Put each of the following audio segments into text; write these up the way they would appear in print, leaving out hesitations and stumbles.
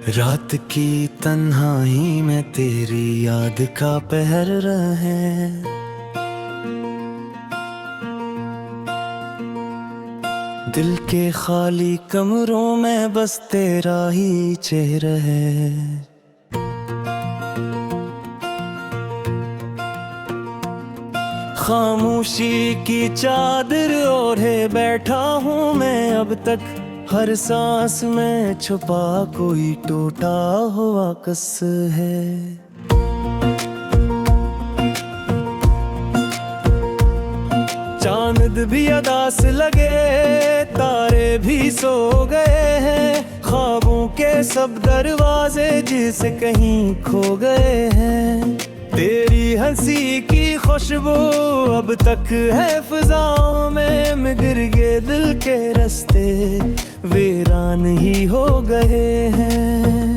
रात की तन्हाई में तेरी याद का पहर रहे। दिल के खाली कमरों में बस तेरा ही चेहरा है। खामोशी की चादर ओढ़े बैठा हूँ मैं अब तक। हर सांस में छुपा कोई टूटा हुआ कस है। चांद भी अदास लगे, तारे भी सो गए हैं। ख्वाबों के सब दरवाजे जिसे कहीं खो गए हैं। तेरी हंसी की खुशबू अब तक है फिजाओं में। मगर ये दिल के रास्ते वीरान ही हो गए हैं।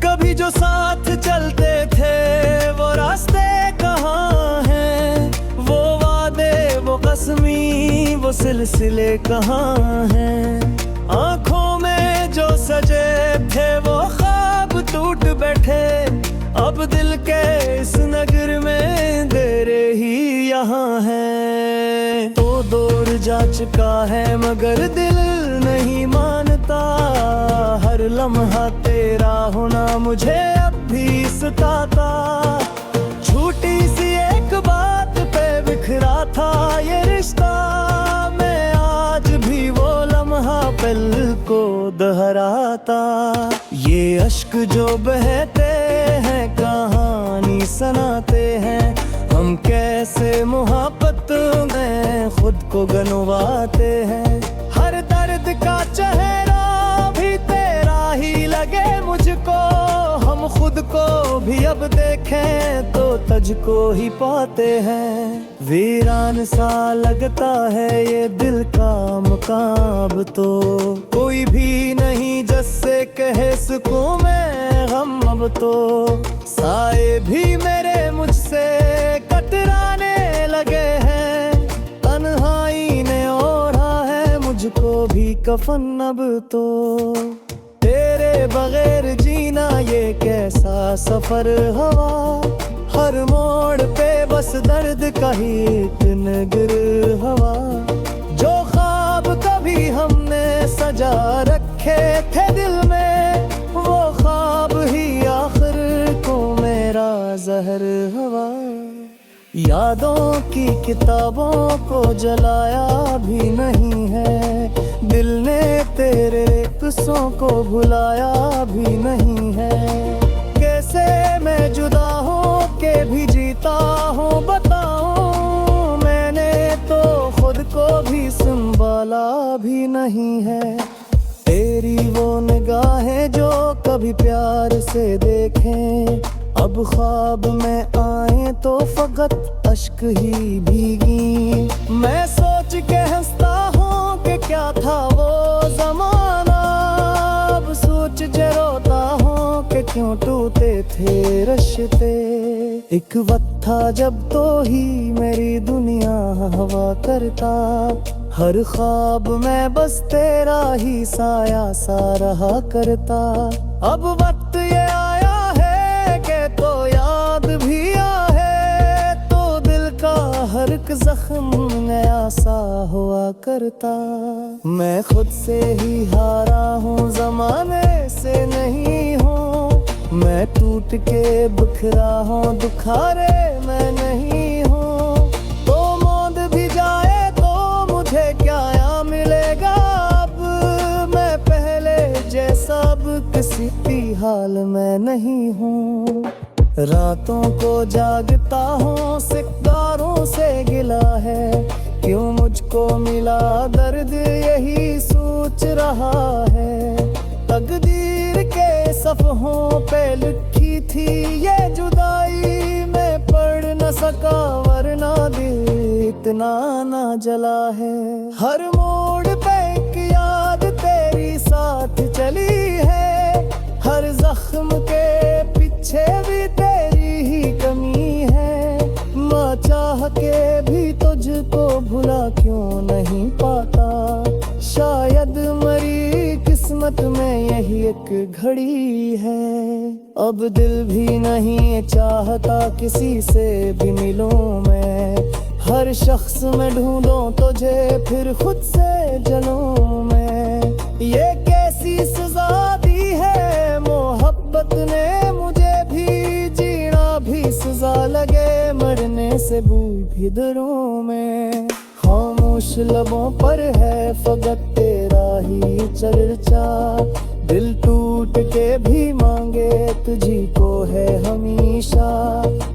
कभी जो साथ चलते थे वो रास्ते कहाँ हैं? वो वादे, वो कसमी, वो सिलसिले कहाँ हैं? आंखों में जो सजे थे वो ख्वाब टूट बैठे। अब दिल के इस नगर में तेरे ही यहाँ है। तो दूर जा चुका है मगर दिल नहीं मानता। हर लम्हा तेरा होना मुझे अब भी सताता। छोटी सी एक बात पे बिखरा था ये रिश्ता। मैं आज भी वो लम्हा पल को दोहराता। ये अश्क जो बहते हैं कहानी सुनाते हैं। हम कैसे मोहब्बत में खुद को गनवाते हैं। हर दर्द का चेहरा भी तेरा ही लगे मुझको। हम खुद को भी अब देखें तो तुझको ही पाते हैं। वीरान सा लगता है ये दिल का मकाम तो। कोई भी नहीं जैसे कहे सुकून में गम अब तो। साए भी मेरे मुझसे कतराने लगे हैं। तन्हाई ने ओढ़ा है मुझको भी कफन अब तो। तेरे बगैर जीना ये कैसा सफर हवा। हर मोड़ पे बस दर्द का ही एक नगर हवा। जो ख्वाब कभी हमने सजा रखे थे दिल में वो ख्वाब ही आखिर को मेरा जहर हवा। यादों की किताबों को जलाया भी नहीं है। दिल ने तेरे किस्सों को भुलाया भी नहीं है। कैसे मैं जुदा हो के भी जीता हूँ बताऊं। मैंने तो खुद को भी संभाला भी नहीं है। तेरी वो निगाहें जो कभी प्यार से देखें अब ख्वाब में आए तो फकत अश्क ही भीगी। मैं सोच के हंसता हूँ कि क्या था वो जमाना। अब सोच जे रोता हूँ कि क्यों टूटे थे रिश्ते। एक वक्त था जब तो ही मेरी दुनिया हवा करता। हर ख्वाब में बस तेरा ही साया सा रहा करता। अब वक्त ये आया है कि तो याद भी आहे। तो दिल का हर एक जख्म नया सा हुआ करता। मैं खुद से ही हारा हूँ जमाने से नहीं हूँ। मैं टूट के बिखरा हूँ दुखारे मैं नहीं हूँ। तो मौत भी जाए तो मुझे क्या मिलेगा अब। मैं पहले जैसा अब किसी भी हाल में नहीं हूँ। रातों को जागता हूँ सिकदारों से गिला है। क्यों मुझको मिला दर्द यही सोच रहा है। तकदीर के सफ़हों पे लिखी थी ये जुदाई। मैं पढ़ न सका वरना दिल इतना ना जला है। हर मोड़ पे एक याद तेरी साथ चली है। हर जख्म के पीछे भी तेरी ही कमी है। माँ चाह के भी तुझको भुला क्यों नहीं पाता। शायद मरी किस्मत में यही एक घड़ी है। अब दिल भी नहीं चाहता किसी से भी मिलूं मैं। हर शख्स में ढूंढूं तुझे फिर खुद से जलूं मैं। ये कैसी सजा दी है मोहब्बत ने मुझे भी। जीना भी सजा लगे मरने से भूल भी डरूं मैं। खामोश लबों पर है फकत तेरा ही चर्चा। दिल टूट के भी मांगे तुझी को है हमेशा।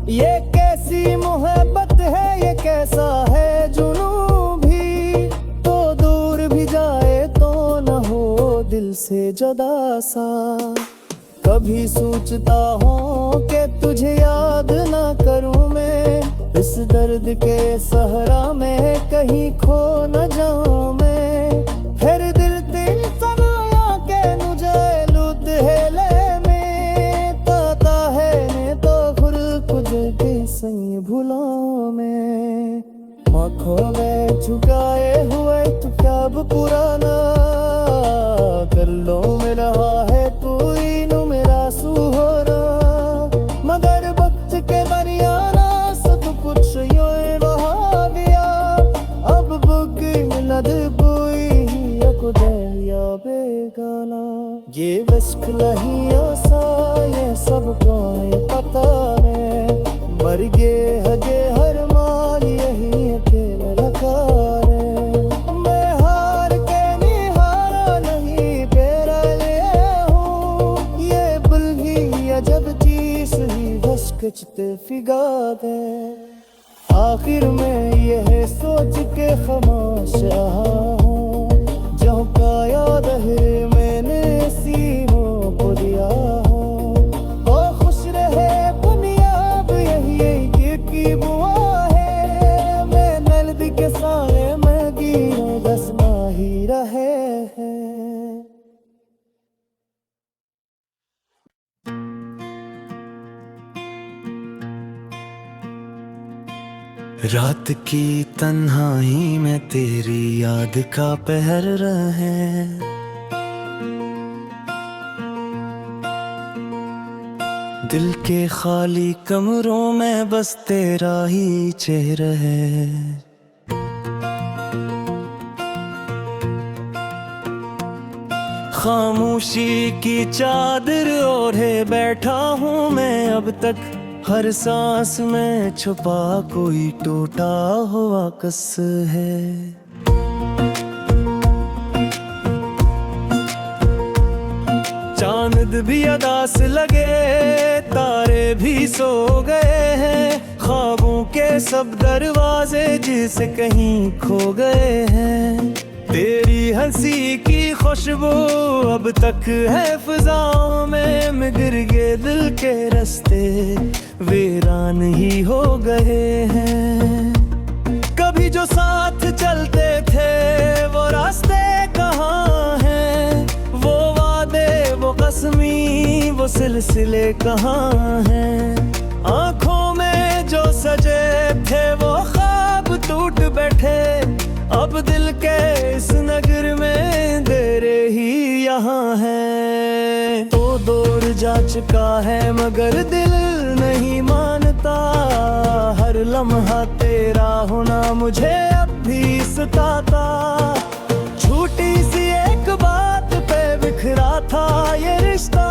ये कैसी मोहब्बत है ये कैसा है जुनून भी। तो दूर भी जाए तो न हो दिल से जुदा सा। कभी सोचता हूँ कि तुझे याद ना करूँ मैं। इस दर्द के सहरा में कहीं खो न जाऊँ मैं। फिर दिल दिल सनाया के मुझे लुट है ले में। ताता है ने तो खुद के सही भूलों में। आँखों में झुकाए हुए तू क्या अब पुराना। कर लो में रहा है तू इन मेरा सुहोरा। मगर वक्त के दरियाना सब कुछ यूं बहा गया। अब बुक मिलद कोई दरिया बेगाना। ये विश्क लहिया सा ये सब कोई पता नहीं। मर गए हजे हर माल यही अकेले रखा रे। मैं हार के निहारा नहीं पेरा ले हूँ। ये बुलगी अजब चीज ही भस्कचते फिगा दे। आखिर में यह सोच के खामोश रहा हूँ। जो का याद है मैंने सीनों को दिया हूँ। ओ खुश रहे बुनियाद यही की बुआ है। मैं नल्द के साए में गिरो दसना ही रहे हैं। रात की तन्हाई में तेरी याद का पहर रहे। दिल के खाली कमरों में बस तेरा ही चेहरा है। खामोशी की चादर ओढ़े बैठा हूँ मैं अब तक। हर सांस में छुपा कोई टूटा हुआ कस है। चांद भी अदास लगे तारे भी सो गए हैं। ख्वाबों के सब दरवाजे जिसे कहीं खो गए हैं। तेरी हंसी की खुशबू अब तक है फिजाओं में। मगर ये दिल के रास्ते वीरान ही हो गए हैं। कभी जो साथ चलते थे वो रास्ते कहाँ हैं। वो वादे वो कसमी वो सिलसिले कहाँ हैं। आँखों में जो सजे थे वो ख्वाब टूट बैठे। अब दिल के इस नगर में तेरे ही यहाँ है। तो दूर जा चुका है मगर दिल नहीं मानता। हर लम्हा तेरा होना मुझे अब भी सताता। छोटी सी एक बात पे बिखरा था ये रिश्ता।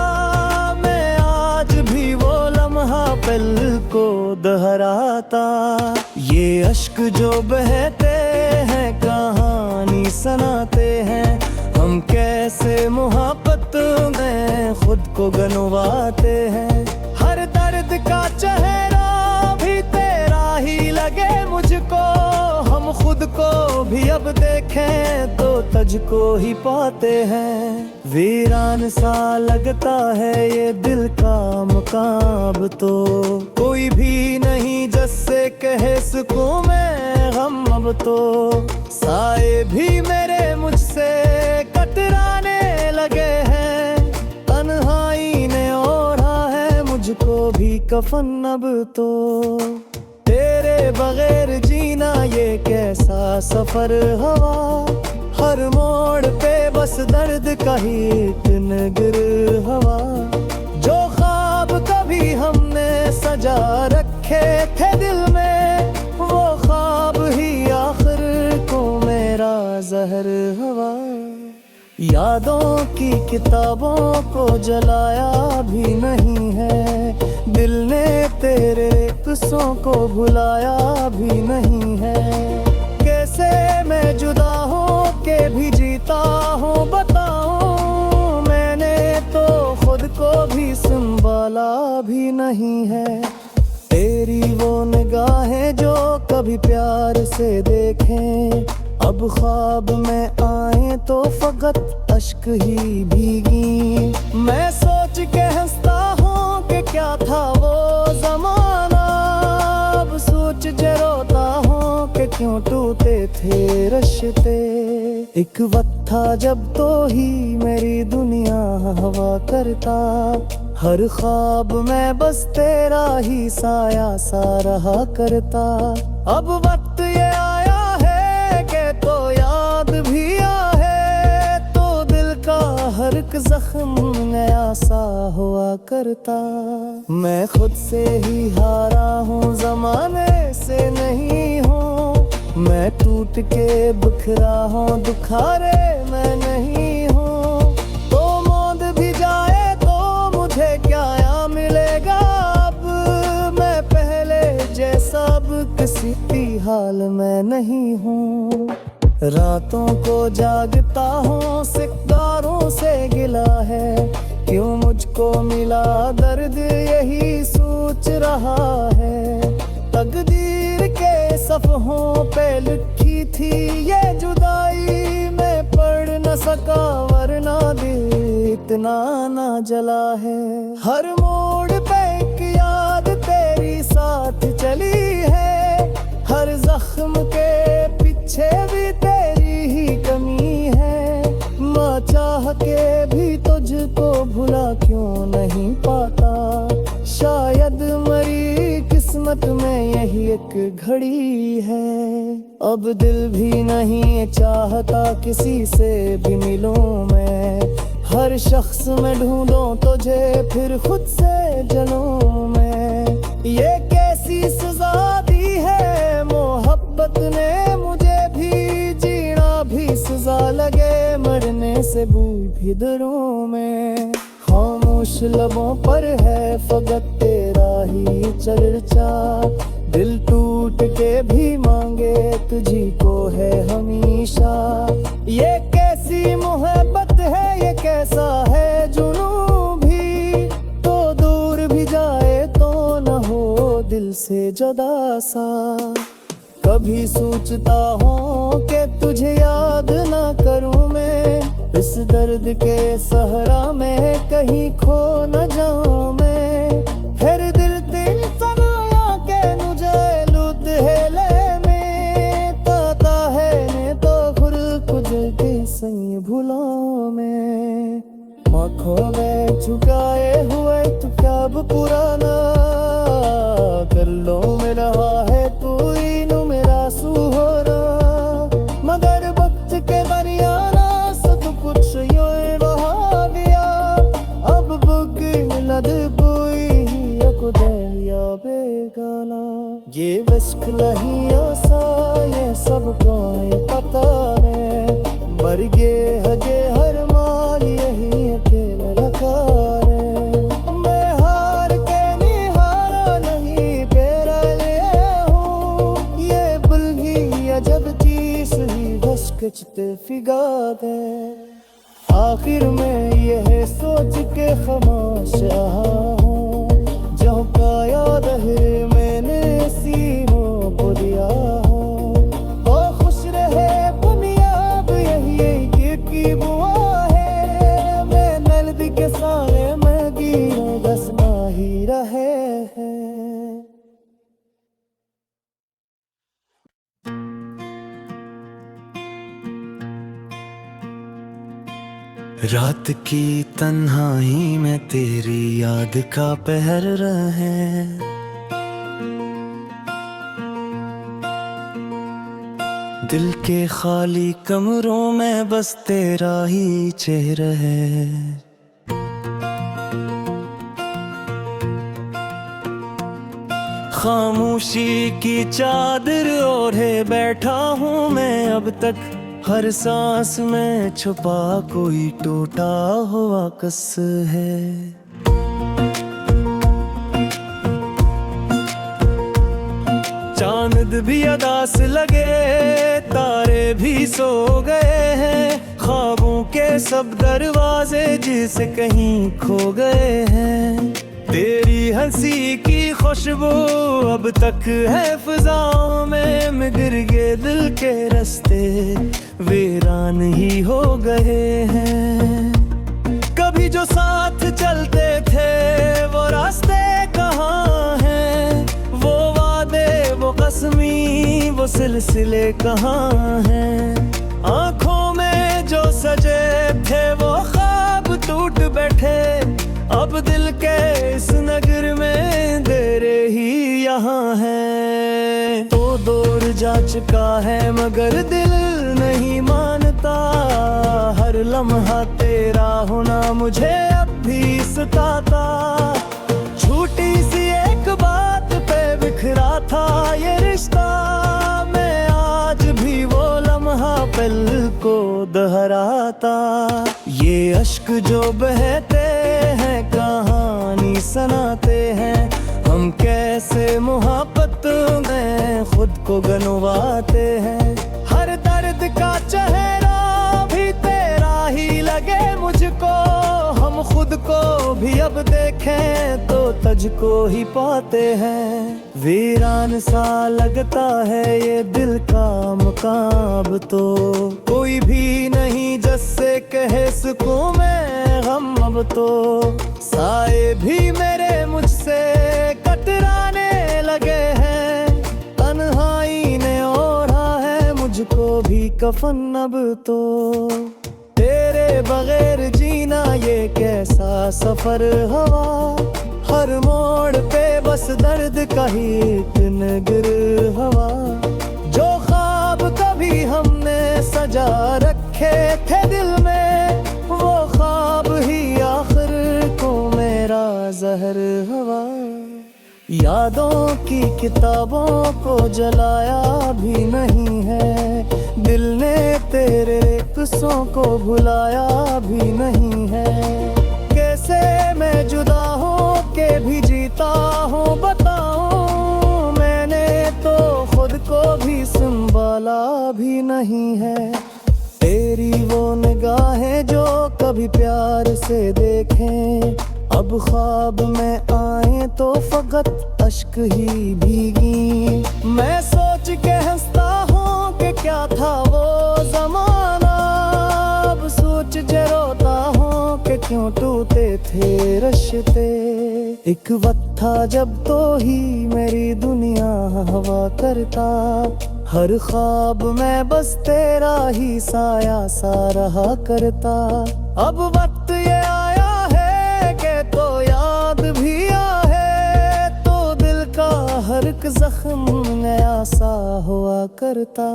मैं आज भी वो लम्हा पल को दोहराता। ये अश्क जो बहते हैं कहानी सुनाते हैं। हम कैसे मोहब्बत में खुद को गनवाते हैं। हर दर्द का चेहरा भी तेरा ही लगे मुझको। हम खुद को भी अब देखें तो तुझको ही पाते हैं। वीरान सा लगता है ये दिल का मकाम तो। कोई भी नहीं जैसे कहे सुकून में गम अब तो। साए भी मेरे मुझसे कतराने लगे हैं। तन्हाई ने ओढ़ा है मुझको भी कफन अब तो। तेरे बगैर जीना ये कैसा सफर हवा। हर मोड़ पे बस दर्द का ही एक नगर जहर हवा। यादों की किताबों को जलाया भी नहीं है, दिल ने तेरे किस्सों को भुलाया भी नहीं है। कैसे मैं जुदा हो के भी जीता हूँ बताऊं, मैंने तो खुद को भी संभाला भी नहीं है। तेरी वो निगाहें जो कभी प्यार से देखें, अब ख्वाब में आए तो फकत अश्क ही भीगी। मैं सोच के हंसता हूँ कि क्या था वो जमाना, अब सोच के रोता हूँ कि क्यों टूटे थे रिश्ते। एक वक्त था जब तो ही मेरी दुनिया हवा करता, हर ख्वाब में बस तेरा ही साया सा रहा करता। अब वक्त ये आया है कि तो याद भी आए, तो दिल का हर एक जख्म नया सा हुआ करता। मैं खुद से ही हारा हूँ, जमाने से नहीं हूँ। मैं टूट के बिखरा हूँ, दुखारे मैं नहीं हूँ। तो मौत भी जाए तो मुझे क्या मिलेगा, अब मैं पहले जैसा अब किसी भी हाल में नहीं हूँ। रातों को जागता हूँ, सितारों से गिला है, क्यों मुझको मिला दर्द यही सोच रहा है। तकदीर के सफ़हों पे लिखी थी ये जुदाई, मैं पढ़ न सका वरना दिल इतना ना जला है। हर मोड़ पे एक याद तेरी साथ चली है, हर जख्म के पीछे भी तेरी ही कमी है। माँ चाह के भी तुझको भुला क्यों नहीं पाता, शायद मरी किस्मत में यही एक घड़ी है। अब दिल भी नहीं चाहता किसी से भी मिलूं मैं, हर शख्स में ढूंढूं तुझे फिर खुद से जलूं मैं। ये कैसी सजा दी है मोहब्बत ने मुझे भी, जीना भी सजा लगे मरने से बूझ भी डरूं मैं। खामोश लबों पर है फकत तेरा ही चर्चा, दिल टूट के भी मांगे तुझी को है हमेशा। ये कैसी मोहब्बत है, ये कैसा है जुनून भी, तो दूर भी जाए तो न हो दिल से जुदा सा। कभी सोचता हूँ कि तुझे याद ना करूँ मैं, इस दर्द के सहरा में कहीं खो न जाऊँ मैं। फिर दिल दिल सनाया के मुझे लूट हेले में, ताता है ने तो खुद कुछ के सही भूलों में। आँखों में झुकाए हुए तू क्या अब पुराना, कर लो में रहा है तू इन मेरा सुहोरा। मगर वक्त के दरियाना सब कुछ यूं बहा गया, अब बुक लद बुई को दरिया बेगाना। ये विश्क नहीं आसा ये सब को पता है, मर गए हजे हर माल यही अकेले रखा है। मैं हार के निहारा नहीं पेरा ले हूँ, ये बुलगी अजब चीज ही बस कचते फिगा दे। आखिर में यह सोच के खामोश रहा हूँ, जो का याद है मैंने सीनों को दिया हूँ। तो खुश रहे बुनियाद यही की बुआ है, मैं नल्द के सारे में गिरो दसना ही रहे हैं। रात की तन्हाई में तेरी याद का पहर रहे, दिल के खाली कमरों में बस तेरा ही चेहरा है। खामोशी की चादर ओढ़े बैठा हूँ मैं अब तक, हर सांस में छुपा कोई टूटा हुआ कस है। चांद भी अदास लगे, तारे भी सो गए हैं, ख्वाबों के सब दरवाजे जिसे कहीं खो गए हैं। तेरी हंसी की खुशबू अब तक है फिजाओं में, मगर ये दिल के रास्ते वीरान ही हो गए हैं। कभी जो साथ चलते थे वो रास्ते कहाँ हैं, वो वादे वो कसमी वो सिलसिले कहाँ हैं। आंखों में जो सजे थे वो ख्वाब टूट बैठे, अब दिल के इस नगर में तेरे ही यहाँ है। तो दूर जा चुका है मगर दिल नहीं मानता, हर लम्हा तेरा होना मुझे अब भी सताता। छोटी सी एक बात पे बिखरा था ये रिश्ता, मैं आज भी वो लम्हा पल को दोहराता। ये अश्क जो बहते हैं कहानी सुनाते हैं, हम कैसे मोहब्बत में खुद को गनवाते हैं। हर दर्द का चेहरा भी तेरा ही लगे मुझको, हम खुद को भी अब देखें तो तुझको ही पाते हैं। वीरान सा लगता है ये दिल का मकाम, तो कोई भी नहीं जैसे कहे सुकून में गम। अब तो साए भी मेरे मुझसे कतराने लगे हैं, तन्हाई ने ओढ़ा है मुझको भी कफन। अब तो तेरे बगैर जीना ये कैसा सफर हवा, हर मोड़ पे बस दर्द का ही एक नगर हवा। जो ख्वाब कभी हमने सजा रखे थे दिल में, वो ख्वाब ही आखिर को मेरा जहर हवा। यादों की किताबों को जलाया भी नहीं है, दिल ने तेरे किस्सों को भुलाया भी नहीं है। कैसे मैं जुदा हो के भी जीता हूँ बताऊं, मैंने तो खुद को भी संभाला भी नहीं है। तेरी वो निगाहें जो कभी प्यार से देखें, अब ख्वाब में आए तो फकत अश्क ही भीगी। मैं सोच के हंसता हूँ कि क्या था वो जमाना, अब सोच के रोता हूँ कि क्यों टूटे थे रिश्ते। एक वक्त था जब तो ही मेरी दुनिया हवा करता, हर ख्वाब में बस तेरा ही साया सा रहा करता। अब वक्त ये आया है कि तो याद भी आहे, तो दिल का हर एक जख्म नया सा हुआ करता।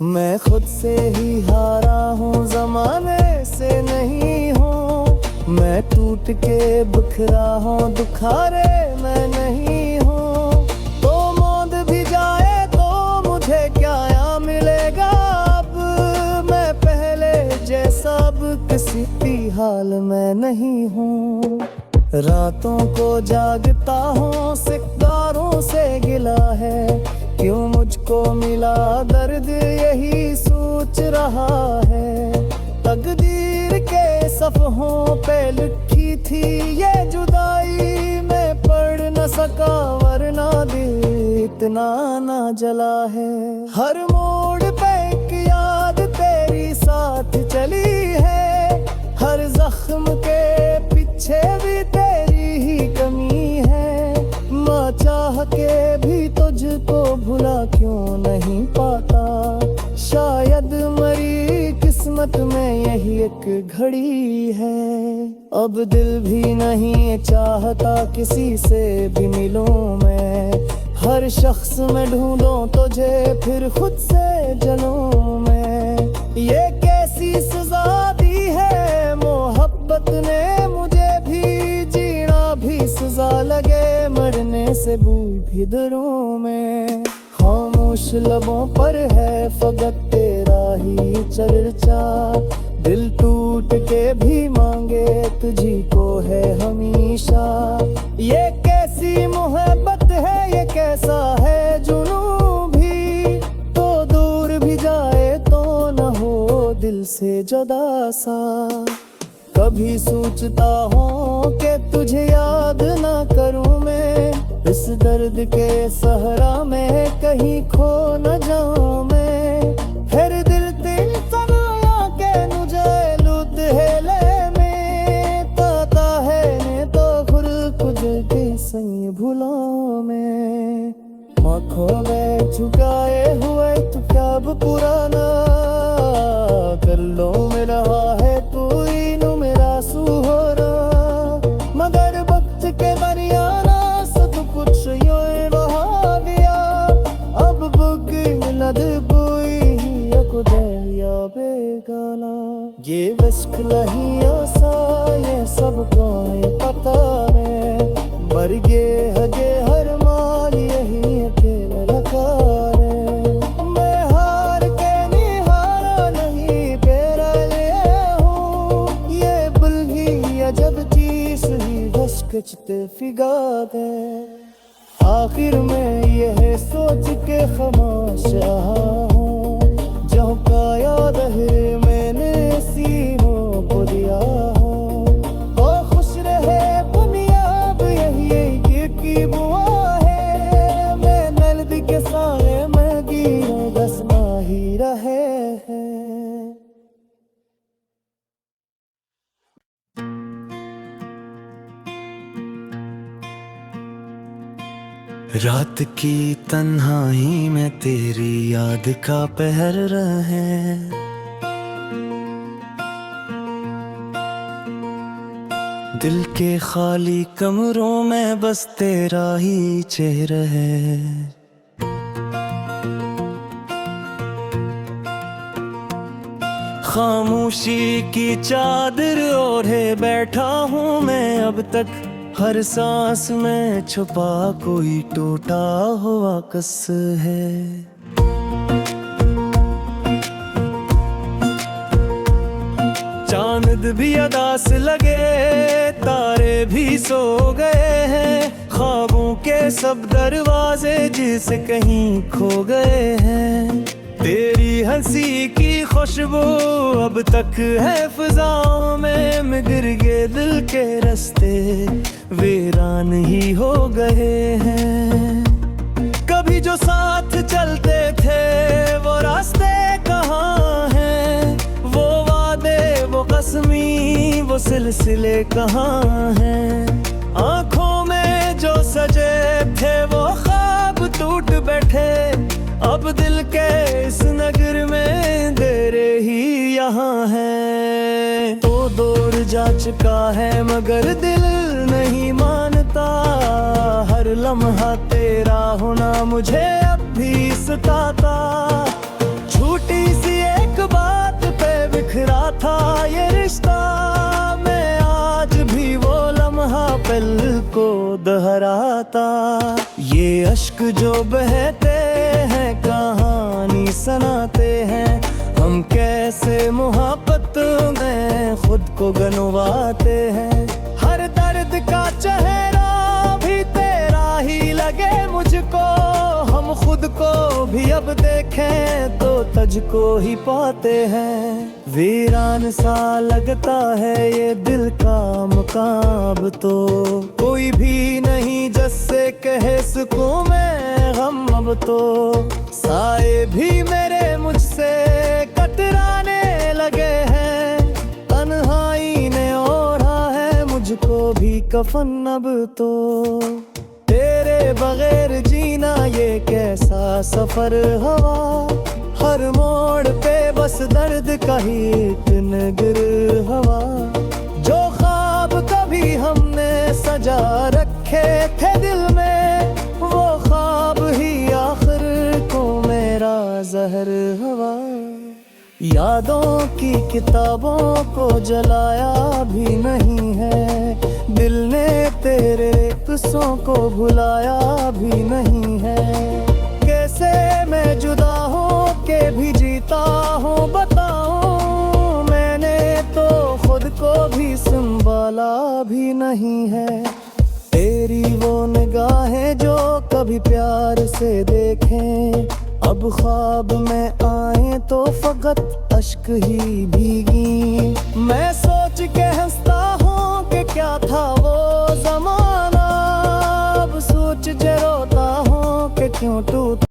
मैं खुद से ही हारा हूँ जमाने से नहीं हूँ, मैं टूट के बिखरा हूँ दुखारे मैं नहीं हूँ। तो मौत भी जाए तो मुझे क्या मिलेगा, अब मैं पहले जैसा अब किसी भी हाल में नहीं हूँ। रातों को जागता हूँ सिकदारों से गिला है, क्यों मुझको मिला दर्द यही सोच रहा है। तकदीर के सफ़हों पे लिखी थी ये जुदाई, मैं पढ़ न सका वरना दिल इतना ना जला है। हर मोड़ पे एक याद तेरी साथ चली है, हर जख्म के पीछे भी तेरी ही कमी है। माँ चाह के भी तुझको भुला क्यों नहीं पाता, शायद मरी किस्मत में यही एक घड़ी है। अब दिल भी नहीं चाहता किसी से भी मिलूं मैं, हर शख्स में ढूंढूं तुझे फिर खुद से जलूं मैं। ये कैसी सजा दी है मोहब्बत ने मुझे भी, जीना भी सजा लगे मरने से भूल भी डरूं मैं। खामोश लबों पर है फकत तेरा ही चर्चा, दिल टूट के भी मांगे तुझी को है हमेशा। ये कैसी मोहब्बत है, ये कैसा है जुनू भी, तो दूर भी जाए तो न हो दिल से जुदा सा। कभी सोचता हूँ कि तुझे याद ना करूँ मैं, इस दर्द के सहरा में कहीं खो न जाऊँ मैं। फिर दिल दिल सनाया के नुझे लूट हेले में, ताता है ने तो खुद खुद के सही भूलों में। आँखों में झुकाए हुए तू क्या अब पुराना, कर लो में रहा है तू इनू मेरा सुहोरा। मगर वक्त के दरियाना सब कुछ यूं बहा गया, अब बुक मिलद कोई को दरिया बेगाना। ये विश्क लहिया सा ये सब कोई पता में, मर गए हगे हर माल यही अकेले रखा रे। मैं हार के निहारा नहीं पेरा ले हूँ, ये बुलही अजब चीज ही विश्क फिगा दे। आखिर में यह सोच के खामोश रहा हूँ, जो का याद है मैंने सीनों को दिया हूँ। ओ खुश रहे बुनियाद यही की बुआ है, मैं नल्द के सारे में गिरो दसना ही रहे हैं। रात की तन्हाई में तेरी याद का पहर रहे, दिल के खाली कमरों में बस तेरा ही चेहरा है। खामोशी की चादर ओढ़े बैठा हूँ मैं अब तक, हर सांस में छुपा कोई टूटा हुआ कस है। चांद भी अदास लगे, तारे भी सो गए हैं, ख्वाबों के सब दरवाजे जिसे कहीं खो गए हैं। तेरी हंसी की खुशबू अब तक है फिजाओं में, मगर ये दिल के रास्ते वीरान ही हो गए हैं। कभी जो साथ चलते थे वो रास्ते कहाँ हैं, वो वादे वो कसमी वो सिलसिले कहाँ हैं। आँखों में जो सजे थे वो ख्वाब टूट बैठे, अब दिल के इस नगर में तेरे ही यहाँ है। तो दूर जा चुका है मगर दिल नहीं मानता, हर लम्हा तेरा होना मुझे अब भी सताता। छोटी सी एक बात पे बिखरा था ये रिश्ता, मैं आज भी वो लम्हा पल को दोहराता। ये अश्क जो बहते हैं कहानी सुनाते हैं, हम कैसे मोहब्बत में खुद को गनवाते हैं। हर दर्द का चेहरा भी तेरा ही लगे मुझको, हम खुद को भी अब देखें तो तुझको ही पाते हैं। वीरान सा लगता है ये दिल का मकाम, तो कोई भी नहीं जैसे कहे सुकून में गम अब तो। साए भी मेरे मुझसे कतराने लगे हैं, तन्हाई ने ओढ़ा है मुझको भी कफन अब तो। तेरे बगैर जीना ये कैसा सफर हवा, हर मोड़ पे बस दर्द का ही एक नगर हवा। जो ख्वाब कभी हमने सजा रखे थे दिल में, वो ख्वाब ही आखिर को मेरा जहर हवा। यादों की किताबों को जलाया भी नहीं है, दिल ने तेरे किस्सों को भुलाया भी नहीं है। कैसे मैं जुदा हूँ के भी जीता हूँ बताऊँ, नहीं है। तेरी वो निगाहें जो कभी प्यार से देखें, अब ख्वाब में आए तो फकत अश्क ही भीगी। मैं सोच के हंसता हूँ कि क्या था वो जमाना, अब सोच जे रोता हूँ कि क्यों टूटा